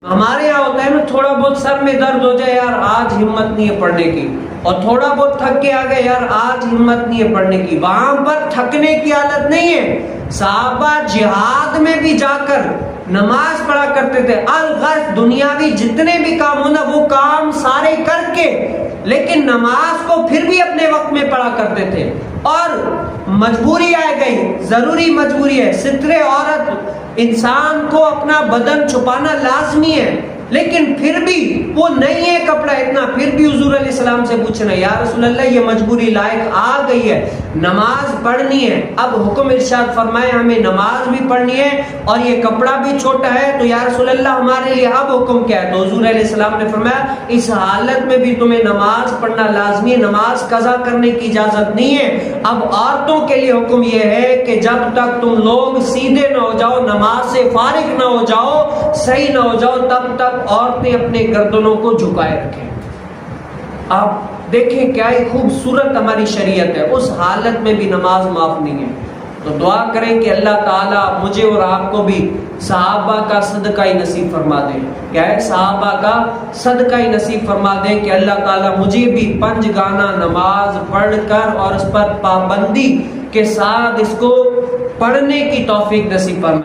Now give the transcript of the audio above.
ہمارے یہاں ہوتا ہے نا تھوڑا بہت سر میں درد ہو جائے یار آج ہمت نہیں ہے پڑھنے کی، اور تھوڑا بہت تھک کے آ گئے یار آج ہمت نہیں ہے پڑھنے کی. وہاں پر تھکنے کی عادت نہیں ہے. صحابہ جہاد میں بھی جا کر نماز پڑھا کرتے تھے. الغرض دنیاوی جتنے بھی کام ہو نا وہ کام سارے کر کے لیکن نماز کو پھر بھی اپنے وقت میں پڑھا کرتے تھے. اور مجبوری آ گئی، ضروری مجبوری ہے، ستر عورت انسان کو اپنا بدن چھپانا لازمی ہے، لیکن پھر بھی وہ نہیں ہے کپڑا اتنا، پھر بھی حضور علیہ السلام سے پوچھنا یا رسول اللہ یہ مجبوری لائق آ گئی ہے، نماز پڑھنی ہے. اب حکم ارشاد فرمائے ہمیں نماز بھی پڑھنی ہے اور یہ کپڑا بھی چھوٹا ہے، تو یا رسول اللہ ہمارے لیے اب حکم کیا ہے؟ تو حضور علیہ السلام نے فرمایا اس حالت میں بھی تمہیں نماز پڑھنا لازمی ہے، نماز قضا کرنے کی اجازت نہیں ہے. اب عورتوں کے لیے حکم یہ ہے کہ جب تک تم لوگ سیدھے نہ ہو جاؤ، نماز سے فارغ نہ ہو جاؤ، صحیح نہ ہو جاؤ، تب تک عورتیں اپنے گردنوں کو جھکائے رکھیں. آپ دیکھیں کیا ہی خوبصورت ہماری شریعت ہے، اس حالت میں بھی نماز معاف نہیں ہے. تو دعا کریں کہ اللہ تعالیٰ مجھے اور آپ کو بھی صحابہ کا صدقہ ہی نصیب فرما دے. کیا ہے؟ صحابہ کا صدقہ ہی نصیب فرما دے کہ اللہ تعالیٰ مجھے بھی 5 گانا نماز پڑھ کر اور اس پر پابندی کے ساتھ اس کو پڑھنے کی توفیق نصیب فرمائے.